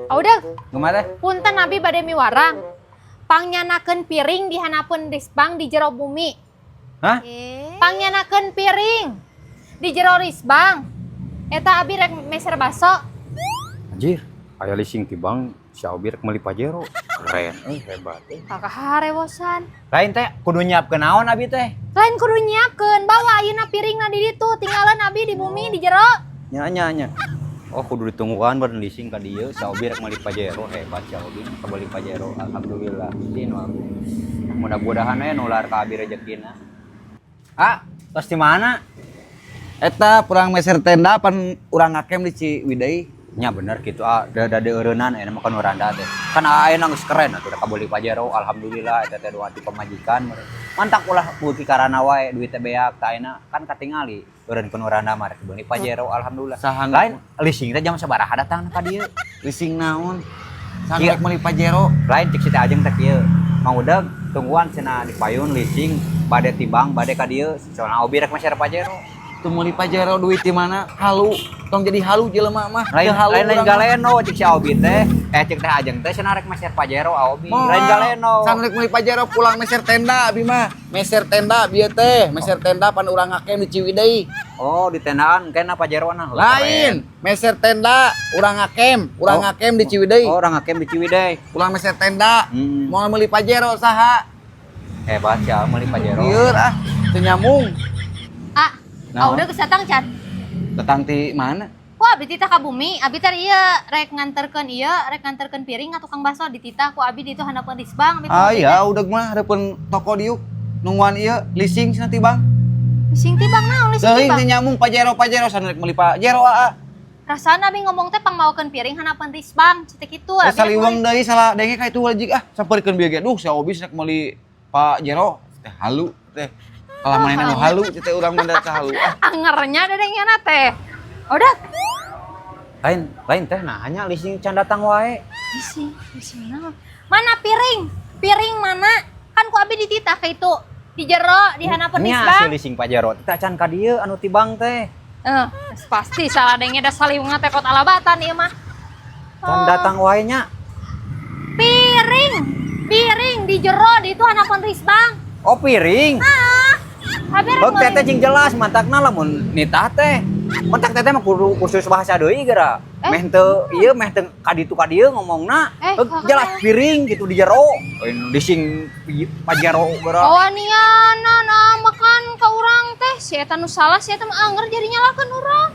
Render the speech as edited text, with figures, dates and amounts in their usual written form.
Udah, Gimana? punten abi bade miwarang. Pangyanakeun piring di hanapeun risbang di jero bumi. Hah? Pangyanakeun piring di jero risbang. Eta abi rek meser baso. Anjir, aya leasing ti Bang si Obi rek meuli Pajero. Keren, hebat. Kakak rewosan. Lain teh kudu nyiapkeun naon abi teh? Lain kudu nyiapkeun bawa ayeuna piringna di ditu, tinggalan abi di bumi di jero. Nya. Oh kudu ditungguan baru leasing ka dieu si Obi rek meuli Pajero. Hebat si Obi kebeuli Pajero. Alhamdulillah. Din mudah-mudahan we nular ka abi rezekina. Ah, tos di mana? Eta perang meser tenda pan urang ngakem di Ciwidey. Nya bener gitu da eureunnan aya mah kan uranda teh. Kan ayeuna geus keren atuh da kabeuli Pajero. Alhamdulillah eta teh doa ti pamajikan. Mantak ulah beuki karana wae duit teh beak tah ayeuna kan katingali eureunkeun uranda mah rek beuli Pajero. Alhamdulillah. Lain leasing teh jam sabaraha datang ka dieu? Leasing naon? Sangrek meuli Pajero. Lain cik si Ajeng teh kieu. Mang udeg tungguan cenah dipayun leasing bade ti bank bade ka dieu soalna Obi rek masyarakat Pajero. Tuh meuli Pajero duit di mana? Halu. Tong jadi halu jelema mah. Lain galeno cik si Obi teh. Cik teh Ajeng teh cenah rek masyarakat Pajero Obi. Lain galeno. Sangrek meuli Pajero pulang meser tenda abi mah. Meser tenda bieu teh. Meser tenda pan urang ngakem di Ciwidey. Oh, di tendaan kena Pajeroan. Lain, meser tenda urang ngakem di Ciwidey. Oh, orang ngakem di Ciwidey. Pulang meser tenda. Mau meuli Pajero saha? Hebat ya, meuli Pajero. Ieu teu nyambung. Udah geus datang can. Datang ti mana? Ku abi titah ka bumi, abi teh ieu rek nganterkeun piring ka tukang baso di titah ku abi di itu hanapeun risbang. Ya udah mah hareupeun toko diuk. Nungguan ieu leasing cenah ti Bang. Leasing ti Bang naon leasing ti Teuing Bang? teu nyambung Pajero sanrek meuli Pajero Rasana abi ngomong teh pangmaokeun piring hanapeun risbang, cetek kitu. Saliweng deui salah denge ka itu wajib sampeurkeun bieu ge. Duh, si Obi rek meuli Pajero teh halu teh. Kalah mainan nu halu teh urang mah teh halu. Angernya dedengnya teh. Udah. Lain teh nah hanya leasing can datang wae. Leasing naon? Mana piring? Piring mana? Kan ku abi di titah ka itu. Di jero di hanapeun Nya risbang. si leasing Pajero teh can ka dieu anu ti bank teh. Pasti salah denge da saliweunga teh kot alabatan ieu mah. Can datang wae nya. Piring di jero di itu hanapeun risbang. Oh, piring. Abi rek Heuh teteh jeung jelas mantakna lamun nitah teh. Mantak teteh mah kudu kursus bahasa deui geura. Meh teu ieu meh teu ka ditu ka dieu ngomongna. Jelas piring gitu di jero. Leasing Pajero geura. Awaniana makan ka urang teh si eta nu salah si eta mah anger jadi nyalakeun urang.